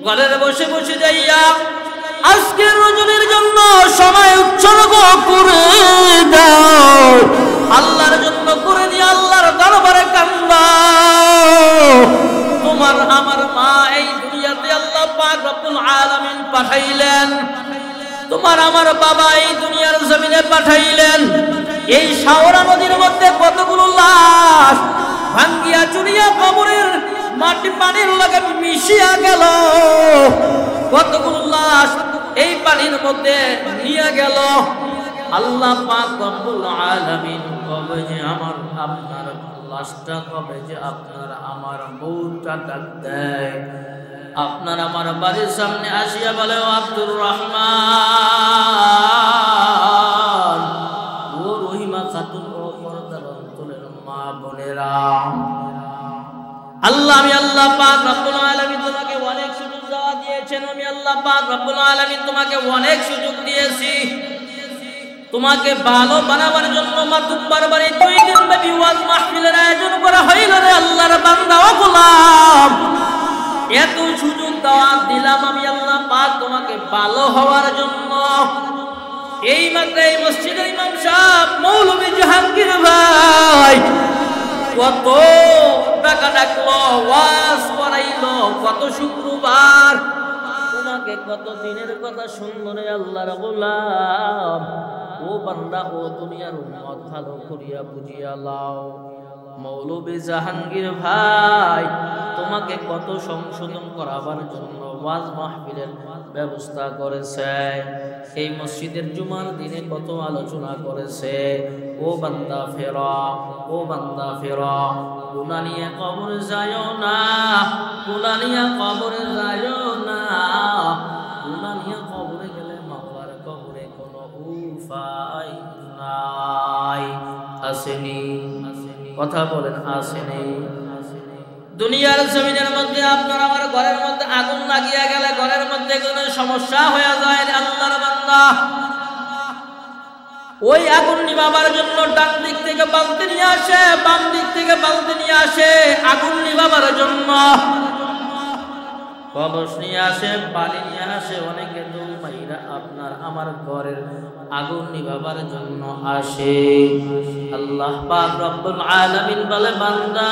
ঘরের বসে বসে যাইয়া আজকের রজনীর জন্য সময় উৎসর্গ করে দাও, আল্লাহর জন্য করে দিয়ে আল্লাহর দরবারে কান্দাও। তোমার আমার মা এই দুনিয়াতে আল্লাহ পাক রব্বুল আলামিন পাঠাইলেন, তোমার আমার বাবা এই দুনিয়ার জমিনে পাঠাইলেন। এই শাওরা নদীর মধ্যে কতগুলো লাশ ভাঙ্গিয়া চুরিয়া কবরের মাটি পানির লগে মিশিয়া গেল, কতগুলো লাশ এই পানির মধ্যে নিয়ে গেল। আল্লাহ পাক রব্বুল আলামিন কবে যে আমার আপনার লাশটা, কবে যে আপনার আমার মৌতটা ডাক দেয়, আপনার আমার বাড়ির সামনে আসিয়া বলে, ও আব্দুর রহমান, ও রহিমা খাতুন, ও পর্দার অন্তরের মা বোনেরা, আল্লাহ আমি আল্লাহ পাক রব্বুল আলামিন তোমাকে অনেক সুযোগ দেওয়া দিয়েছেন। আমি আল্লাহ পাক রব্বুল আলামিন তোমাকে অনেক সুযোগ দিয়েছি। তোমাকে ভালো বানাবার জন্য মাতুব্বার বাড়ি 2 দিন ব্যাপী ওয়াজ মাহফিলের আয়োজন করা হইল রে আল্লাহর বান্দা ও গোলাম। এত সুযোগ দেওয়া দিলাম আমি আল্লাহ পাক তোমাকে ভালো হওয়ার জন্য। এই মাত্র এই মসজিদের ইমাম সাহেব মৌলভী জাহাঙ্গীর ভাই কত টাকা ডাকলো, ওয়াজ করাইলো, কত শুক্রবার, তোমাকে কত দিনের কথা শুনলো রে আল্লাহর গোলাম। ও বান্দা, ও দুনিয়ার উম্মত, ভালো করিয়া বুঝিয়া লাও, মৌলভী জাহাঙ্গীর ভাই তোমাকে কত সংশোধন করাবার জন্য ওয়াজ মাহফিলের ব্যবস্থা করেছে। এই মসজিদের জুমার দিনে কত আলোচনা করেছে। ও বান্দা ফেরা, ও বান্দা ফেরা, গুনাহ নিয়ে কবরে যায়ও না, গুনাহ নিয়ে কবরে যায়ও না। গুনাহ নিয়ে কবরে গেলে মাওলার কবরে কোনো উপায় নাই। আসেনি? কথা বলেন, আসেনি? দুনিয়ার জমিনের মধ্যে আপনার আমার ঘরের মধ্যে আগুন লাগিয়া গেলে ঘরের মধ্যে কোনো সমস্যা হয়ে যায় আল্লাহর বান্দা, ওই আগুন নিভাবার জন্য ডান দিক থেকে বালতি নিয়ে আসে, বাম দিক থেকে বালতি নিয়ে আসে আগুন নিভাবার জন্য, কলস নিয়ে আসে, পানি নিয়ে আসে, অনেকে দুলমাইরা আপনার আমার ঘরের আগুন নিভাবার জন্য আসে। আল্লাহ পাক রব্বুল আলামিন বলে, বান্দা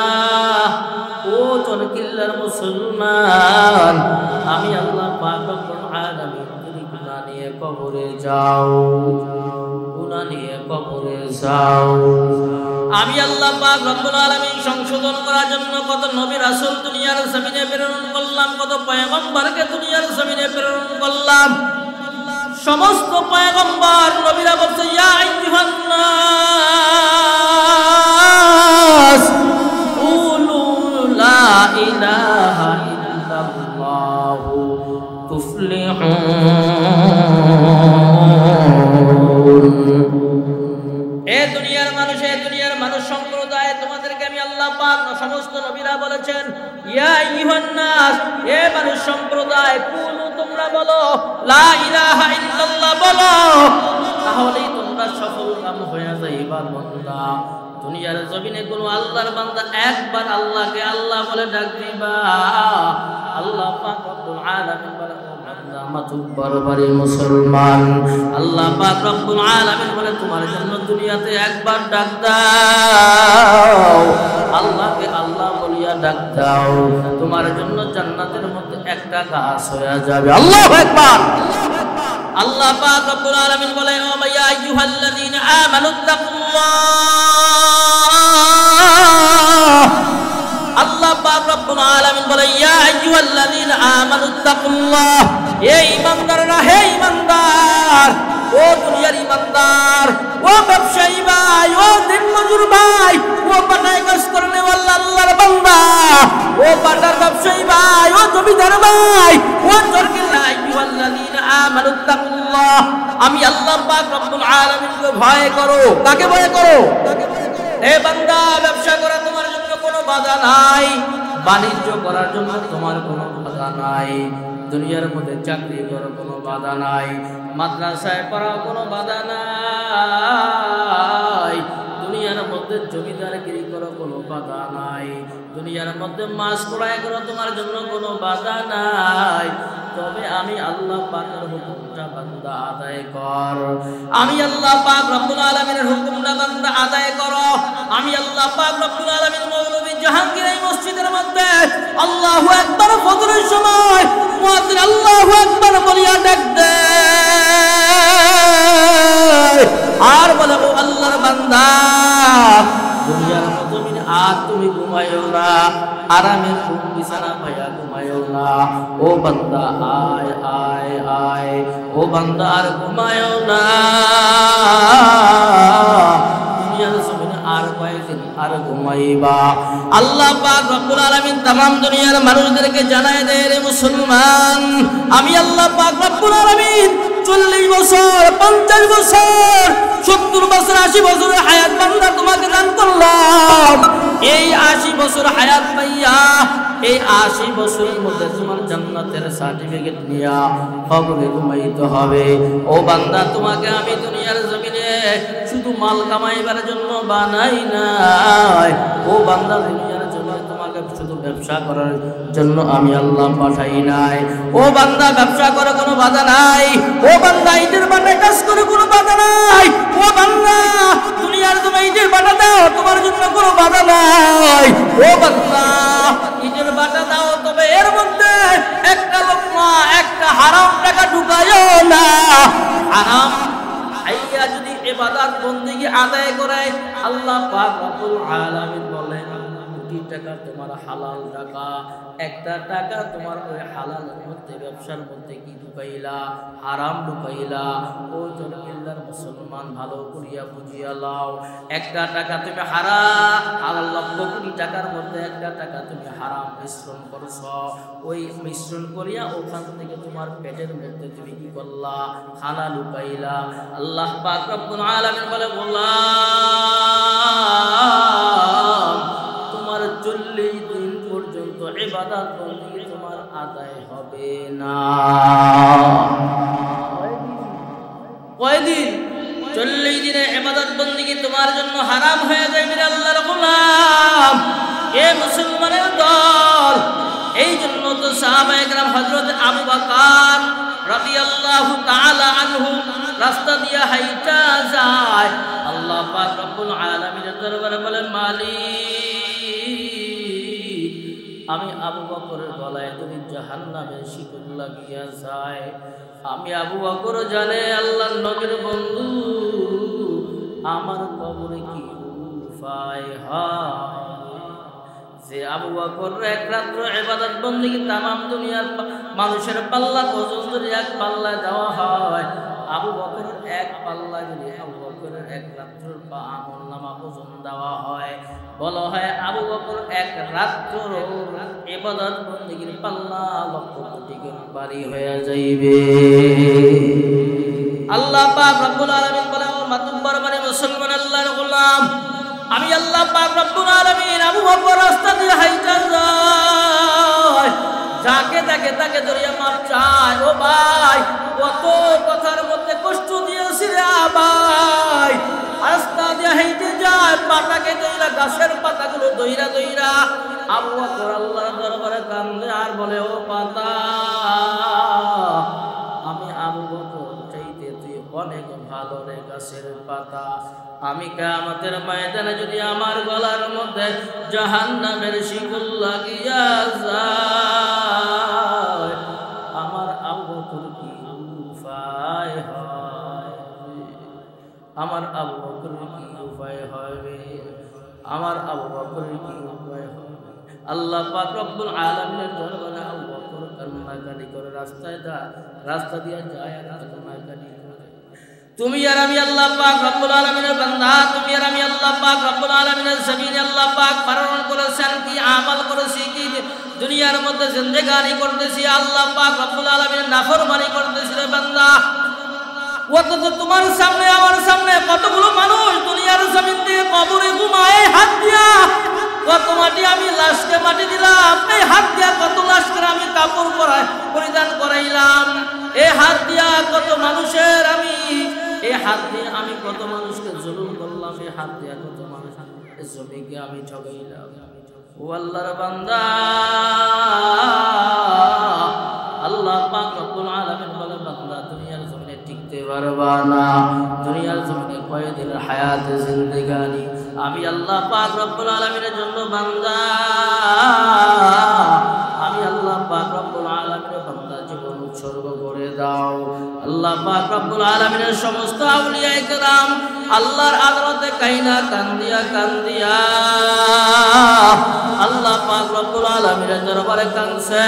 ও চরকিল্লার মুসলমান, আমি আল্লাহ পাক রব্বুল আলামিন তুমি গুনাহ নিয়ে কবরে যাও, গুনাহ নিয়ে কবরে যাও। আমি আল্লাহ পাক রব্বুল আলামিন সংশোধন করার জন্য কত নবী রাসূল দুনিয়ার জমিনে প্রেরণ করলাম, কত পয়গম্বরকে দুনিয়ার জমিনে প্রেরণ করলাম। সমস্ত পয়গম্বর নবীরা বলছে, ইয়া আইয়ুহান নাস কুলু লা ইলাহা ইল্লাল্লাহু তুফলিহুন। এ দুনিয়ার মানুষ সম্প্রদায়, তোমাদেরকে আমি আল্লাহ পাক সমস্ত নবীরা বলেছেন, ইয়া আইয়ুহান নাস, এ মানুষ সম্প্রদায়, কুলু তোমরা বলো, লা ইলাহা ইল্লাল্লাহ বলো, তাহলেই তোমরা সফল কাম হয়ে যাইবা। বান্দা দুনিয়ার জমিনে কোনো আল্লাহর বান্দা একবার আল্লাহকে আল্লাহ বলে ডাক দিবা, আল্লাহ পাক রব্বুল আলামিন বলে, মাতুব্বার বাড়ির মুসলমান, আল্লাহ পাক রব্বুল আলামিন বলে তোমার জন্য দুনিয়াতে একবার ডাক দাও, আল্লাহকে আল্লাহ বলিয়া ডাক দাও, তোমার জন্য জান্নাতের মধ্যে একটা গাছ হয়ে যাবে। আল্লাহু আকবার। আল্লাহ পাক রব্বুল আলামিন বলে, ও ইয়া আইয়ুহাল্লাযীনা আমানুত্তাকুল্লাহ, আল্লাহ পাক রব্বুল আলামিন বলে, ইয়া আইয়ুহাল্লাযীনা আমানুত্তাকুল্লাহ, হে ঈমানদাররা, হে ঈমানদার, ও দুনিয়ার ঈমানদার, ও ব্যবসায়ী ভাই, ও দিনমজুর ভাই, ও পাটায় কাজ করনে ওয়াল্লাহ আল্লাহর বান্দা, ও পাটার ব্যবসায়ী ভাই, ও জমিদার ভাই, ও চরকিল্লা, আইয়ুহাল্লাযীনা আমানুত্তাকুল্লাহ, আমি আল্লাহ পাক রব্বুল আলামিনকে ভয় করো। কাকে ভয় করো? হে বান্দা, ব্যবসা করা তোমার জন্য কোনো বাধা নাই, বাণিজ্য করার জন্য তোমার কোনো বাধা নাই, দুনিয়ার মধ্যে চাকরি করার কোনো বাধা নাই, মাদ্রাসায় পড়ার কোনো বাধা নাই, দুনিয়ার মধ্যে জমিদারগিরি করার কোনো বাধা নাই, দুনিয়ার মধ্যে মাছ ক্রয় করা তোমার জন্য কোনো বাধা নাই, পাকের হুকুমটা বান্দা আদায় কর। আমি আল্লাহ পাক রব্বুল আলামিনের হুকুমটা বান্দা আদায় করো। আমি আল্লাহ পাক রব্বুল আলামিন মৌলভী জাহাঙ্গীর এই মসজিদের মধ্যে আল্লাহু আকবার ফজরের সময় মুয়াজ্জিন আল্লাহু আকবার বলিয়া ডাক দেয় আর বলে, ও আল্লাহর বান্দা, দুনিয়ার জমিনে আর তুমি ঘুমায়ো না, আরামের ঘুম বিছানা পাইয়া ঘুমায়ো না। ও বান্দা আয় আয় আয়, ও বান্দা আর ঘুমায়ো না। দুনিয়ার জমিনে আর কয়েকদিন আর ঘুমাইবা। আল্লাহ পাক রব্বুল আলামিন तमाम দুনিয়ার মানুষদেরকে জানায় দেয়, রে মুসলমান, আমি আল্লাহ পাক রব্বুল আলামিন 40 বছর 50 বছর 70 বছর 80 বছরের হায়াত বান্দা তোমাকে দান করলাম। এই 80 বছর হায়াত পাইয়া এই 80 বছরের মধ্যে তোমার জান্নাতের সার্টিফিকেট নিয়া কবরে ঘুমাইতে হবে। ও বান্দা, তোমাকে আমি দুনিয়ার জমিনে শুধু মাল কামাইবার জন্য বানাই নাই। ও বান্দা, দুনিয়ার জমিনে তোমাকে শুধু ব্যবসা করার জন্য আমি আল্লাহ পাঠাই নাই। ও বান্দা, ব্যবসা করে কোনো বাধা নাই। ও বান্দা, ইটের বাটায় কাজ করে কোনো বাধা নাই। ও বান্দা, দুনিয়ার জন্য ইটের বাটা দাও, তোমার জন্য কোনো বাধা নাই। ও বান্দা, ইটের বাটা দাও, তবে এর মধ্যে একটা লোকমা একটা হারাম টাকা ঢুকায়ও না। হারাম আইয়া যদি ইবাদত বন্দেগী আদায় করে, আল্লাহ পাক রব্বুল আলামিন বলেন, টাকা তোমার হালাল টাকা, একটা টাকা তোমার ওই হালালের মধ্যে ব্যবসার মধ্যে কি ঢুকাইলা? হারাম ঢুকাইলা। ও জনগিল্লার মুসলমান, ভালো করিয়া বুঝিয়া লাও, একটা টাকা তুমি হালাল লক্ষ কোটি টাকার মধ্যে একটা টাকা তুমি হারাম মিশ্রণ করছ। ওই মিশ্রণ করিয়া ওখান থেকে তোমার পেটের মধ্যে তুমি কি করলা? খানা লুকাইলা। আল্লাহ পাক রব্বুল আলামিন বলে, গোলাম, 40 দিন পর্যন্ত ইবাদত বন্দেগী তোমার আদায় হবে না। কয়দিন? 40 দিনে ইবাদত বন্দেগী তোমার জন্য হারাম হয়ে যায়। মেরে আল্লাহর গোলাম, এ মুসলমানের দল, এই জন্য তো সাহাবায়ে কেরাম হযরত আবু বকর রাদিয়াল্লাহু তাআলা আনহু রাস্তা দিয়ে হাইটা যায়। আল্লাহ পাক রব্বুল আলামিনের দরবারে বলে, মালিক, আমি আবু বকরের গলায় যদি জাহান্নামের শিকল লাগিয়া যায়, আমি আবু বকর জানে আল্লাহর নবীর বন্ধু, আমার কবরে কি উপায় হয়? যে আবু বকর এক রাত্র ইবাদত বন্দেগী तमाम দুনিয়ার মানুষের পাল্লা ওজন যদি এক পাল্লা দেওয়া হয়, আবু বকরের এক পাল্লা যদি আবু বকরের এক রাত্রের আমলনামা ওজন দেওয়া হয়, বলা হয় আবু বকর এক রাত্র ইবাদত বন্দেগীর পাল্লা লক্ষ কোটি গুণ ভারী হয়ে যাইবে। আল্লাহ পাক রব্বুল আলামিন বলেন, মাতুব্বর মানে মুসলমান আল্লাহর গোলাম, আমি আল্লাহ পাক রব্বুল আলামিন আবু বকর রাস্তা দিয়ে হাইটা যায়, যাকে দেখে তাকে ধরিয়া মাপ চায়। ও ভাই, কত কথার মধ্যে কষ্ট দিয়েছি রে ভাই। রাস্তা দিয়ে হাইটে যায়, পাতাকে দইরা, গাছের পাতাগুলো দইরা দইরা আবু বকর আল্লাহর দরবারে কান্দে আর বলে, ও পাতা, আমি আবু বকর চাইতে তুই অনেক ভালো রে গাছের পাতা। আমি কিয়ামতের ময়দানে যদি আমার গলার মধ্যে জাহান্নামের শিকল লাগিয়া যায়, আমার আবু বকর কি উপায় হয়? আমার আবু বকর কি উপায় হবে? আমার আবু বকর কি উপায় হবে? আল্লাহ পাক রব্বুল আলামিনের দরবারে আবু বকর কান্নাকাটি করে রাস্তা দিয়ে যায় আর কান্নাকাটি করে। তুমি আর আমি আল্লাহ পাক রব্বুল আলামিনের বান্দা, তুমি আর আমি আল্লাহ পাক রব্বুল আলামিনের জমিনে আল্লাহ পাক বারণ করেছেন, কি আমল করেছি, কি দুনিয়ার মধ্যে জিন্দেগানি করতেছি, আল্লাহ পাক রব্বুল আলামিনের নাফরমানি করতেছি রে বান্দা। অথচ তোমার সামনে আমার সামনে কতগুলো মানুষ দুনিয়ার জমিন থেকে কবরে ঘুমায় হাত দিয়া, কত মাটি আমি লাশকে মাটি দিলাম, এই হাত দিয়া কত লাশকে আমি কাপড় পরিধান করাইলাম, এই হাত দিয়া কত মানুষের আমি, এই হাত দিয়ে আমি কত মানুষকে জুলুম করলাম, এই হাত দিয়া কত মানুষ জমিকে আমি ঠকাইলাম। ও আল্লাহর বান্দা, আল্লাহ আল্লাহ পাক রব্বুল আলামিন বলে বান্দা দুনিয়ার জমিনে টিকতে পারবা না, দুনিয়ার জমিনে কয়দিনের হায়াতে জিন্দেগানি আমি আল্লাহ পাক রব্বুল আলামিনের জন্য বান্দা, আমি আল্লাহ পাক রব্বুল আলামিনের বান্দা জীবন উৎসর্গ করে দাও। আল্লাহ পাক রব্বুল আলামিনের সমস্ত আউলিয়া ইকরাম আল্লাহর আদালতে কাইনা কান্দিয়া আল্লাহ পাক রব্বুল আলামিনের দরবারে কাঁদছে।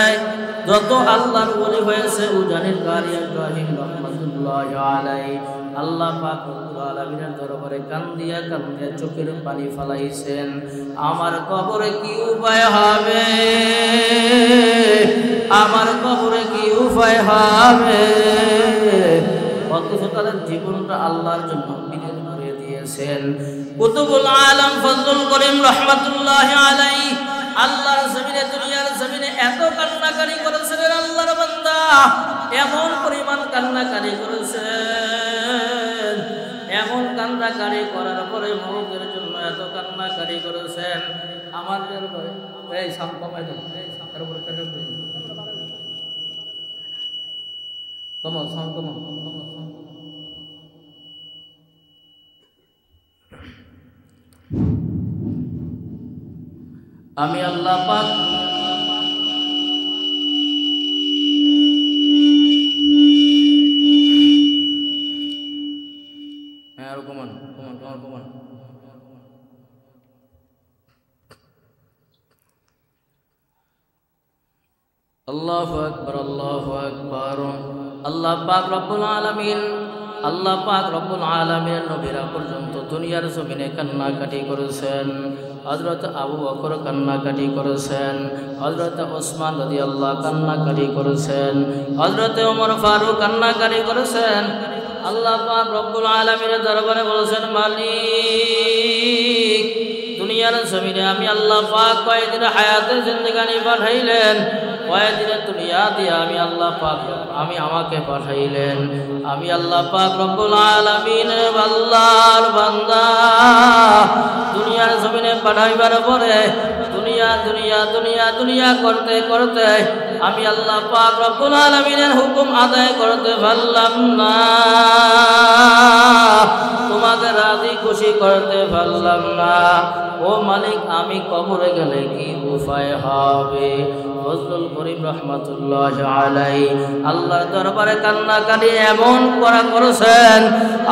যত আল্লাহর ওলি হয়েছে উজানির কারি ইব্রাহিম রাহমাতুল্লাহি আলাইহি আল্লাহ পাক রব্বুল আলামিনের দরবারে কান্দিয়া চোখের পানি ফলাইছেন। আমার কবরে কি উপায় হবে, আমার কবরে কি উপায় হবে, অথচ তাদের জীবনটা আল্লাহর জন্য বিলীন করে দিয়েছেন। কুতুবুল আলম ফজলুল করিম রাহমাতুল্লাহি আলাইহি আল্লাহর জমিনে দুনিয়ার জমিনে এত কান্নাকারি করেছেন আল্লাহর বান্দা, এমন পরিমাণ কান্নাকারি করেছেন, এমন কান্নাকারি করার পরে মৌতের জন্য এত কান্নাকারি করেছেন। আমার এই সাম কমাই দেন, এর উপরে কেটে কমাও সাম কমাও। আমি আল্লাহ পাক আল্লাহু আকবার আল্লাহু আকবার। আল্লাহ পাক রব্বুল আলামিন আল্লাহ পাক রব্বুল আলামিনের নবীরা পর্যন্ত দুনিয়ার জমিনে কান্নাকাটি করেছেন। হযরত আবু বকর কান্নাকাটি করেছেন, হযরত ওসমান রাদিয়াল্লাহু কান্নাকাটি করেছেন, হযরত ওমর ফারুক কান্নাকাটি করেছেন। আল্লাহ পাক রব্বুল আলামিনের দরবারে বলেছেন, মালিক দুনিয়ার জমিনে আমি আল্লাহ পাক কয়দিন হায়াতের জিন্দেগানি পাঠাইলেন, কয়দিনের দুনিয়া দিয়ে আমি আল্লাহ পাক আমি আমাকে পাঠাইলেন। আমি আল্লাহ পাক রব্বুল আলামিন আল্লাহর বান্দা দুনিয়ার জমিনে পাঠাইবার পরে দুনিয়া দুনিয়া দুনিয়া দুনিয়া করতে করতে আমি আল্লাহ পাক রব্বুল আলামিনের হুকুম আদায় করতে পারলাম না, তোমাকে রাজি খুশি করতে পারলাম না। ও মালিক আমি কবরে গেলে কি উপায় হবে? ফজলুল করিম রাহমাতুল্লাহি আলাইহি আল্লাহর দরবারে কান্নাকাটি এমন করা করেছেন,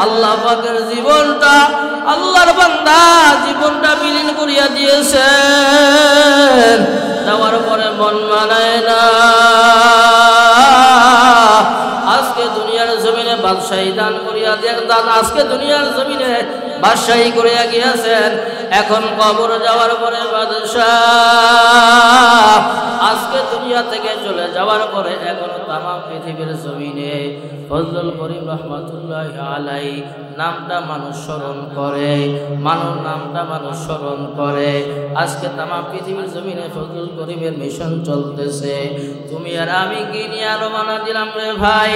আল্লাহ পাকের জীবনটা আল্লাহর বান্দা জীবনটা বিলীন করিয়া দিয়েছেন। দেওয়ার পরে মন মানায় না। আজকে দুনিয়ার জমিনে বাদশাহী দান করিয়া দান আজকে দুনিয়ার জমিনে বাদশাহী করিয়া গিয়েছেন, এখন কবর যাওয়ার পরে বাদশাহ আজকে দুনিয়া থেকে চলে যাওয়ার পরে এখন তামাম পৃথিবীর জমিনে ফজলুল করিম রাহমাতুল্লাহি আলাইহি নামটা মানুষ স্মরণ করে, নামটা মানুষ স্মরণ করে। আজকে তামাম পৃথিবীর জমিনে ফজলুল করিমের মিশন চলতেছে। তুমি আর আমি কি নিয়ে আরো মানা দিলাম রে ভাই?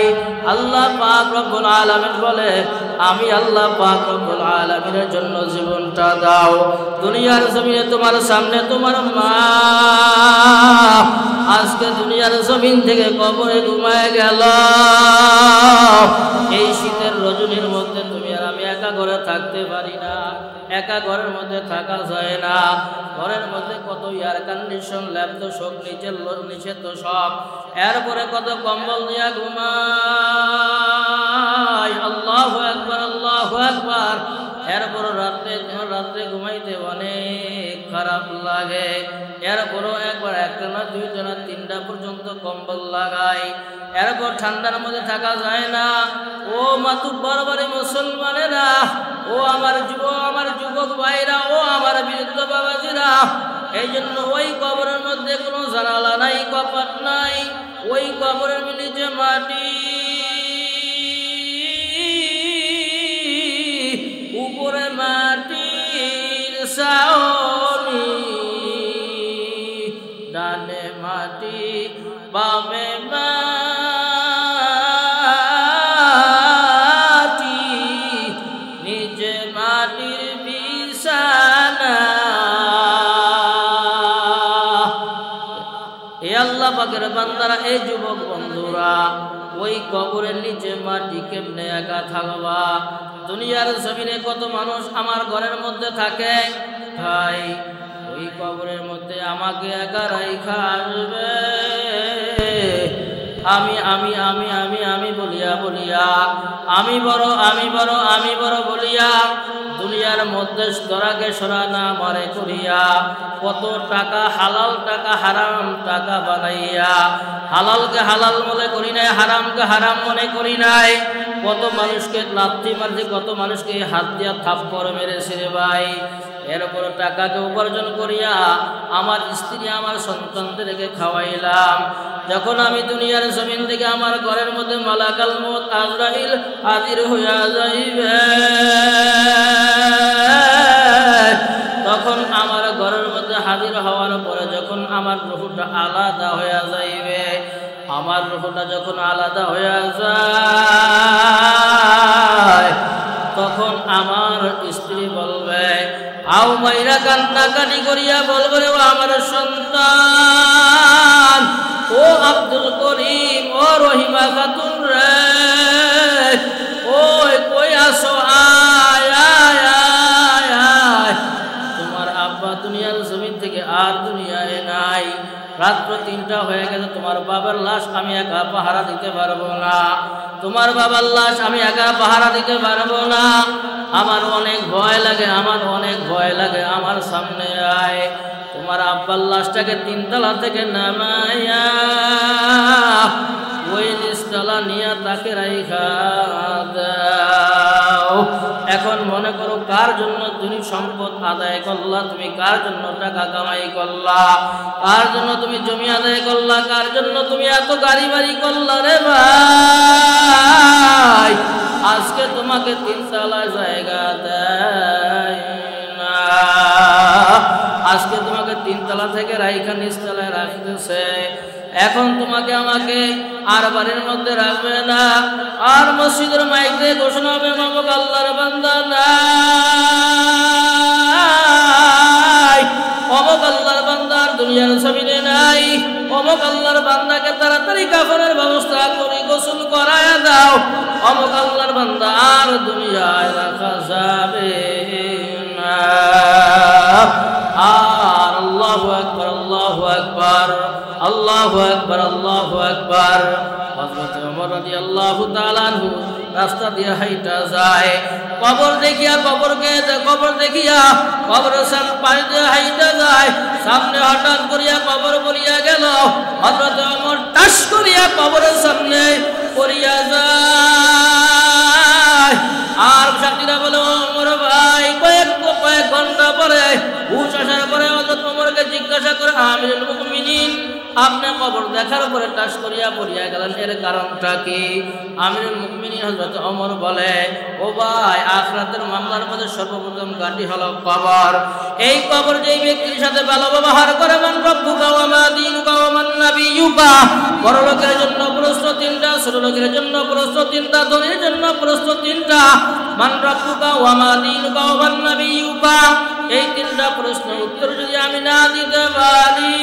আল্লাহ পাক রব্বুল আলামিন বলে, আমি আল্লাহ পাক রব্বুল আলামিনের জন্য জীবনটা দাও। দুনিয়ার জমিনে তোমার সামনে তোমার মা আজকে দুনিয়ার জমিন থেকে কবরে ঘুমায় গেল। এই শীতের রজনীর মধ্যে তুমি আর আমি একা ঘরে থাকতে পারি না, একা ঘরের মধ্যে থাকা যায় না। ঘরের মধ্যে কত এয়ার কন্ডিশন, ল্যাব তো সব নিচের লোক নিচে তো সব, এরপরে কত কম্বল নিয়ে ঘুমায়। আল্লাহু আকবার আল্লাহু আকবার। এরপর রাত্রে ঘুমাইতে অনেক খারাপ লাগে। এরপরও একবার একটা না দুইটা না তিনটা পর্যন্ত কম্বল লাগাই। এরপর ঠান্ডার মধ্যে থাকা যায় না। ও মাতুব্বর বাড়ি মুসলমানেরা, ও আমার যুবক ভাইরা, ও আমার বৃদ্ধ বাবাজিরা, এই জন্য ওই কবরের মধ্যে কোনো জানালা নাই, কপাট নাই। ওই কবরের নিচে মাটি, উপরে মাটির ছাউনি, ডানে মাটি বামে মাটি, নিচে মাটির বিছানা। এ আল্লাহ পাকের বান্দারা, এই যুবক বন্ধুরা তোমরা ওই কবরের নিচে মাটি কেমনে একা থাকবা? দুনিয়ার জমিনে কত মানুষ আমার ঘরের মধ্যে থাকে, ভাই ওই কবরের মধ্যে আমাকে একা রাইখা আসবে। আমি আমি আমি আমি আমি বলিয়া বলিয়া আমি বড় বলিয়া দুনিয়ার মধ্যে ধরাকে সরা না মারে করিয়া কত টাকা, হালাল টাকা হারাম টাকা বানাইয়া, হালালকে হালাল মনে করি নাই, হারামকে হারাম মনে করি নাই। কত মানুষকে লাথি মারছি, কত মানুষকে হাত দিয়া থাপ্পড় মেরেছে রে ভাই। এরপর টাকাকে উপার্জন করিয়া আমার স্ত্রী আমার সন্তানদেরকে খাওয়াইলাম। যখন আমি দুনিয়ার জমিন থেকে আমার ঘরের মধ্যে মালাকাল মউত আজরাইল হাজির হইয়া যাইবে, তখন আমার ঘরের মধ্যে হাজির হওয়ার পরে যখন আমার রূহটা আলাদা হইয়া যাইবে, আমার রূহটা যখন আলাদা হইয়া যায়, তখন আমার স্ত্রী বলবে, আও মাইরা কান্নাকাটি করিয়া বলবে, রে আমার সন্তান, ও আব্দুল করিম, ও রহিমা খাতুন রে, ওই কই আসো, আয় আয় আয় আয়। তোমার আব্বা দুনিয়ার জমিন থেকে আর দুনিয়ায় নাই। রাত্র 3টা হয়ে গেছে, তোমার বাবার লাশ আমি একা পাহারা দিতে পারবো না, তোমার বাবার লাশ আমি একা পাহারা দিতে পারবো না। আমার অনেক ভয় লাগে, আমার অনেক ভয় লাগে, আমার সামনে আয়। তোমার আব্বার লাশটাকে 3 তলা থেকে নামাইয়া ওই নিচতলা নিয়ে তাকে রাইখা দাও। এখন মনে করো কার জন্য তুমি সম্পদ আদায় করলা, তুমি কার জন্য টাকা কামাই করলা, কার জন্য তুমি জমি আদায় করলা, কার জন্য তুমি এত গাড়ি বাড়ি করলা রে ভাই। আজকে তোমাকে 3 তলা জায়গা দেয় না, আজকে তোমাকে 3 তলা থেকে রাইখা নিচতলায় রাখতেছে। এখন তোমাকে আমাকে আর বাড়ির মধ্যে রাখবে না। আর মসজিদের মাইক দিয়ে ঘোষণা হবে, মামুক আল্লাহর বান্দা নাই, অমুক আল্লাহর বান্দার দুনিয়ার জমিনে নাই, অমুক আল্লাহর বান্দাকে তাড়াতাড়ি কাফনের ব্যবস্থা করে গোসল করায় দাও, অমুক আল্লাহর বান্দা আর দুনিয়ায় রাখা যাবে না। আর আল্লাহু আকবার, আল্লাহু আকবার, আল্লাহু আকবার, আল্লাহু আকবার। হযরত ওমর রাদিয়াল্লাহু তাআলা আনহু রাস্তা দিয়ে হাইটা যায়, কবর দেখিয়া কবর দেখিয়া কবরস্থান পাশ দিয়ে হাইটা যায়। সামনে হঠাৎ করিয়া কবর পড়িয়া গেল, হযরত ওমর টাস করিয়া কবরের সামনে পড়িয়া যায়। আর সাথীরা বলে, ওমর ভাই, কয়েক ঘন্টা পরে হুশ আসার পরে হযরত ওমরকে জিজ্ঞাসা করে, আমিরুল মুমিনিন, আপনি কবর দেখার পরে টাস করিয়া পড়িয়া গেলেন, এর কারণটা কি? আমিরুল মুমিনিন হযরত ওমর বলে, ও ভাই, আখিরাতের মামলার মধ্যে সর্বপ্রথম গাটি হলো কবর। এই কবর যেই ব্যক্তির সাথে ভালো ব্যবহার করে, মান রব্বুকা ওয়া মা দীনুকা ওয়া মান নাবিয়্যুকা, বড় লোকের জন্য প্রশ্ন 3টা, ছোট লোকের জন্য প্রশ্ন 3টা, ধনীর জন্য প্রশ্ন 3টা। মান রব্বুকা ওয়া মা দীনুকা ওয়া মান নাবিয়্যুকা, এই 3টা প্রশ্ন উত্তর যদি আমি না দিতে পারি,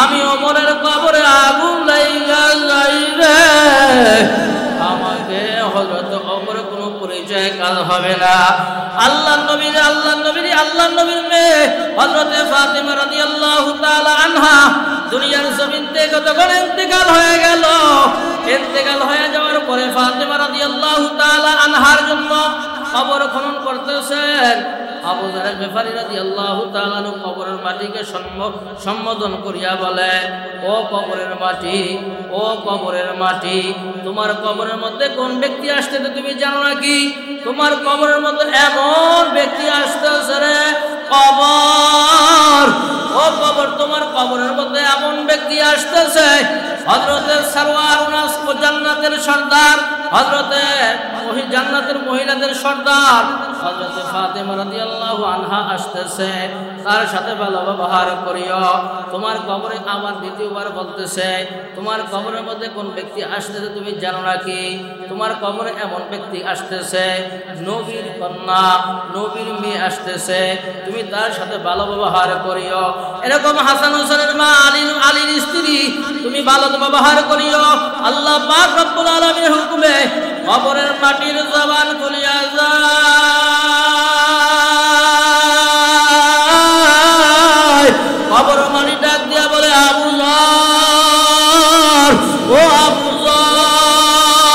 আমি ওমরের কবরে আগুন লাইগা যাইবে, আমাকে হযরত ওমর কোনো পরিচয় কাজ হবে না। আল্লাহর নবীর মেয়ে হযরতে ফাতিমা রাদিয়াল্লাহু তাআলা আনহা দুনিয়ার জমিন থেকে যখন ইন্তেকাল হয়ে গেল, ইন্তেকাল হয়ে যাওয়ার পরে ফাতিমা রাদিয়াল্লাহু তাআলা আনহার জন্য কবর খনন করতেছেন। আবু যর গফারী রাদিয়াল্লাহু তাআলা কবরের মাটিকে সম্বোধন করিয়া বলে, ও কবরের মাটি, ও কবরের মাটি, তোমার কবরের মধ্যে কোন ব্যক্তি আসতেছে তুমি জানো নাকি? তোমার কবরের মধ্যে এমন ব্যক্তি আসতেছে রে কবর, ও কবর, তোমার কবরের মধ্যে এমন ব্যক্তি আসতেছে, হযরতে সরওয়ার নাস ও জান্নাতের সর্দার, হযরতে জান্নাতের মহিলাদের সর্দার হযরতে ফাতিমা রাদিয়াল্লাহু আনহা আসতেছে। তার সাথে ভালো ব্যবহার করিও। তোমার কবরে আবার দ্বিতীয়বার বলতেছে, তোমার কবরের মধ্যে কোন ব্যক্তি আসতেছে তুমি জানো নাকি? তোমার কবরে এমন ব্যক্তি আসতেছে, নবীর কন্যা, নবীর মেয়ে আসতেছে, তুমি তার সাথে ভালো ব্যবহার করিও। এরকম হাসান হোসেনের মা আলীর স্ত্রী, তুমি ভালো ব্যবহার করিও। আল্লাহ পাক রব্বুল আলামিনের হুকুমে কবরের মাটির জবান খুলিয়া যায়। কবর মাটি ডাক দিয়া বলে, আবু যর, ও আবু যর,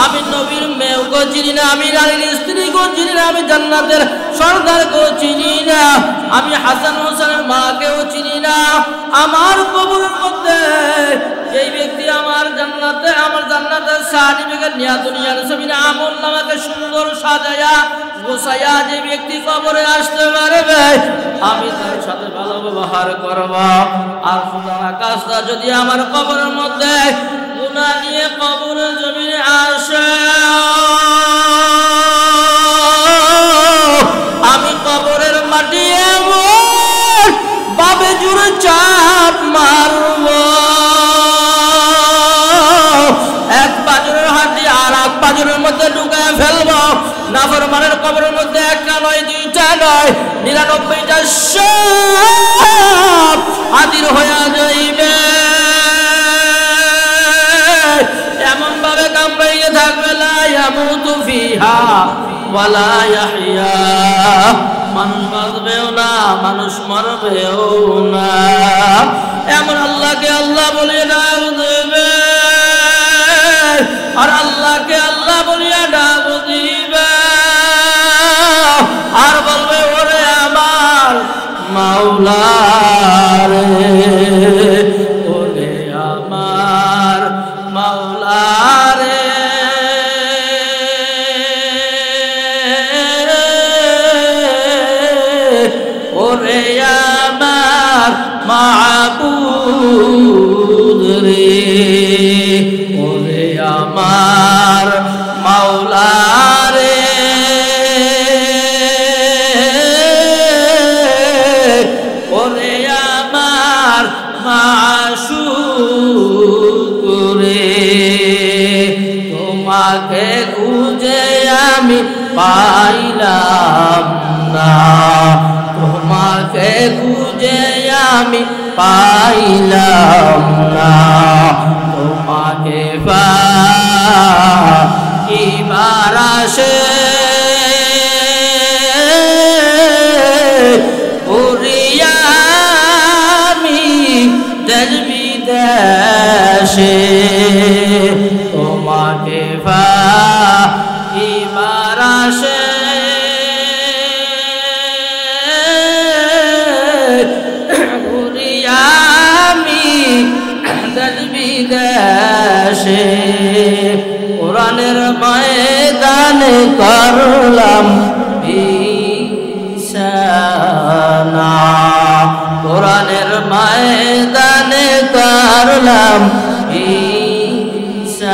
আমি নবীর মেয়েকে চিনি না, আমি আলীর স্ত্রীকে চিনি না, আমি জান্নাতের সরদারকেও চিনি না, আমি হাসান হোসেনের মাকেও চিনি না। আমার কবরের মধ্যে যেই ব্যক্তি আমার জান্নাতের সার্টিফিকেট নিয়ে দুনিয়ার জমিনে আমলনামাকে সুন্দর সাজায়া গোছায়া যে ব্যক্তি কবরে আসতে পারবে, আমি তার সাথে ভালো ব্যবহার করব। আর সুতরাং কাজটা যদি আমার কবরের মধ্যে গুনাহ নিয়ে কবরের জমিনে আসে, আমি কবরের মাটি এমন ভাবে জুড়ে চাপ মারব, এক পাজরের হাড্ডি আর এক পাজরের মধ্যে ঢুকায় ফেলব। নাফরমানের কবরের মধ্যে একটা নয়, দুইটা নয়, 99টা সাপ হাজির হয়ে যাইবে, এমন ভাবে কামড়াইয়ে থাকবে, লা ইয়ামুতু ফিহা ওয়ালা ইয়াহইয়া, মানুষ বাঁচবেও না, মানুষ মরবেও না। এমন আল্লাহকে আল্লাহ বলে ডাক দেবে, আর আল্লাহকে আল্লাহ বলিয়া ডাক দিবে, আর বলবে, ওরে আমার মাওলা রে, ওরে আমার মাওলা রে, ওরে আমার মাবুদ রে, ওরে আমার মাওলা রে, ওরে আমার মাশুক রে, তোমাকে খুঁজে আমি পাইলাম না, তোমাকে খুঁজে আমি পাইলাম না, তোমাকে পাইবার আসে উড়িয়া আমি দেশ বিদেশে, তোমাকে পাইবার আসে বিদেশে। কোরআনের ময়দানে করলাম বিছানা, কোরআনের ময়দানে করলাম বিছানা।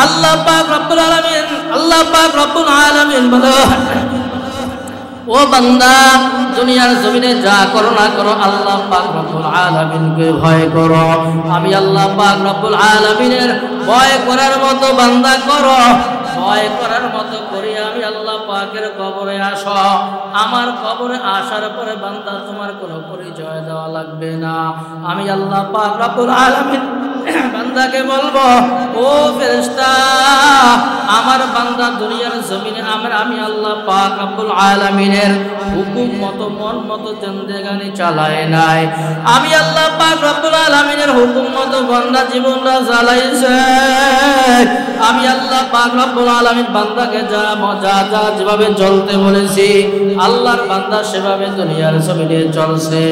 আল্লাহ পাক রব্বুল আলামিন, আল্লাহ পাক রব্বুল আলামিন বলো, ও বান্দা, দুনিয়ার জমিনে যা করো না করো আল্লাহ পাক রব্বুল আলামিনকে ভয় করো। আমি আল্লাহ পাক রব্বুল আলামিনের ভয় করার মতো বান্দা করো, ভয় করার মতো করি আমি আল্লাহ পাকের কবরে আসো। আমার কবরে আসার পরে বান্দা তোমার কোনো পরিচয় দেওয়া লাগবে না। আমি আল্লাহ পাক রব্বুল আলামিন বান্দাকে বলবো, ও ফেরেশতা, আমার বান্দা দুনিয়ার জমিনে আমি আল্লাহ পাক রব্বুল আলামিনের হুকুম মতো মন মতো জিন্দেগানি চালায় নাই। আমি আল্লাহ পাক রব্বুল আলামিনের হুকুম মতো বান্দা জীবনটা চালাইছে। আমি আল্লাহ পাক রব্বুল আলামিন বান্দাকে যা যেভাবে চলতে বলেছি আল্লাহর বান্দা সেভাবে দুনিয়ার জমিনে চলছে।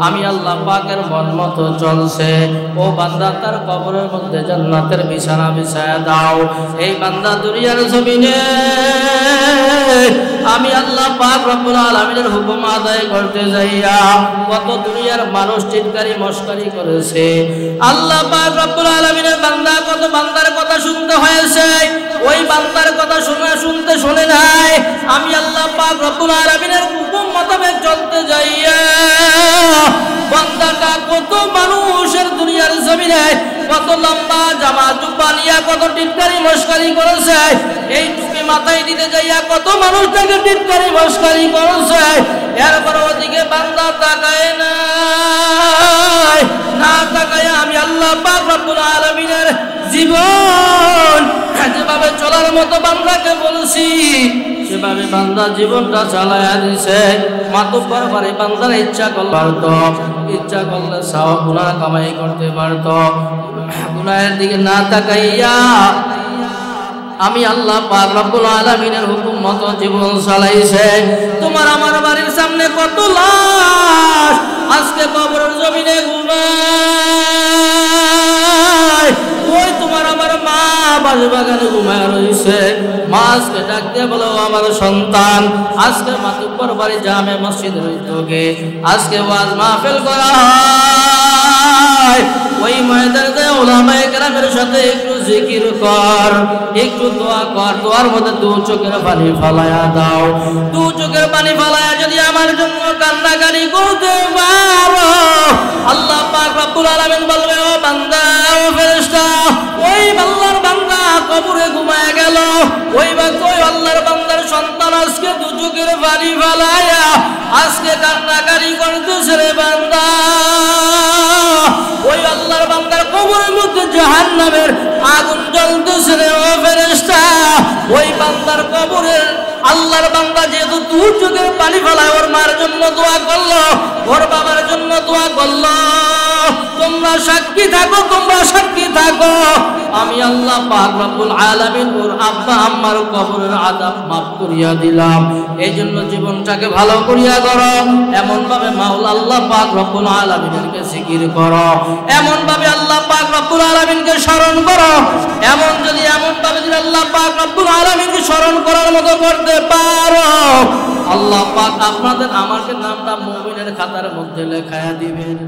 আমি আল্লাহ পাকের মন মতো চলছে। ও বান্দা, তার কবরের মধ্যে জান্নাতের বিছানা বিছায়া দাও। এই বান্দা দুনিয়ার জমিনে আমি আল্লাহ পাক রব্বুল আলামিনের হুকুম আদায় করতে যাইয়া কত দুনিয়ার মানুষ চিৎকারি মস্কারি করেছে। আল্লাহ পাক রব্বুল আলামিনের বান্দা কত বান্দার কথা শুনতে হয়েছে, ওই বান্দার কথা শুনে নাই। আমি আল্লাহ পাক রব্বুল আলামিনের হুকুম মোতাবেক চলতে যাইয়া বান্দাটা কত মানুষের দুনিয়ার জমিনে কত লম্বা জামা জুব্বা নিয়া কত টিটকারি মস্কারি করেছে। এই টুপি মাথায় দিতে যাইয়া কত মানুষ তাকে টিটকারি মস্কারি করেছে। এরপর ওদিকে বান্দা তাকায় নাই, না তাকায় আমি আল্লাহ পাক রব্বুল আলামিনের জীবন যেভাবে চলার মতো বান্দাকে বলছি সেভাবে বান্দা জীবনটা চালায়া দিছে। মাতব্বর পরে বান্দার ইচ্ছা করলে সাওয়াব গুনাহ কামাই করতে পারত। গুনাহের দিকে না তাকাইয়া আমি আল্লাহ পাক রব্বুল আলামিনের হুকুম মতো জীবন চালাইছে। তোমার আমার বাড়ির সামনে কত লাশ আজকে কবরের জমিনে ঘুমায়। ওই তোমার আমার মা বাগানে ঘুমায় রয়েছে। মা আজকে ডাক দিয়ে বলো আমার সন্তান, আজকে মাতুব্বর বাড়ি জামে মসজিদের উদ্যোগে আজকে ওয়াজ মাহফিল করা হয়। ওই ময়দানে উলামায়ে কেরামের সাথে একটু জিকির কর, একটু দোয়া কর। দোয়ার মধ্যে দু চোখের পানি ফালায়া দাও। দু চোখের পানি ফালায়া যদি আমার জন্য কান্নাকারি করতে পারো, আল্লাহ পাক রব্বুল আলামিন বলবে ও বান্দা ও ফেরেশতা, ওই আল্লাহর বান্দা কবরে ঘুমায় গেল। ওই আল্লাহর বান্দার সন্তান আজকে দু চোখের পানি ফালায়া আজকে কান্নাকারি করতেছে রে বান্দা। ওই আল্লাহর বান্দার কবরের মধ্যে জাহান্নামের আগুন জ্বলতেছে রে ও ফেরেশতা। ওই বান্দার কবরের আল্লাহর বান্দা যেহেতু দু চোখের পানি ফেলায় ওর মার জন্য দোয়া করলো, ওর বাবার জন্য দোয়া করলো, তোমরা সাক্ষী থাকো, তোমরা সাক্ষী থাকো। আমি আল্লাহ পাক রব্বুল আলামিন ওর আব্বা আম্মার কবরের আযাব মাফ করিয়া দিলাম। এই জন্য জীবনটাকে ভালো করিয়া করো। এমন ভাবে মাওলা আল্লাহ পাক রব্বুল আলামিনকে জিকির করো, এমন ভাবে আল্লাহ পাক রব্বুল আলামিনকে স্মরণ করো। এমন ভাবে যদি আল্লাহ পাক রব্বুল আলামিনকে স্মরণ করার মতো করতে পারো, আল্লাহ পাক আপনাদের আমাকে নামটা মুমিনের খাতার মধ্যে লেখায়া দিবেন।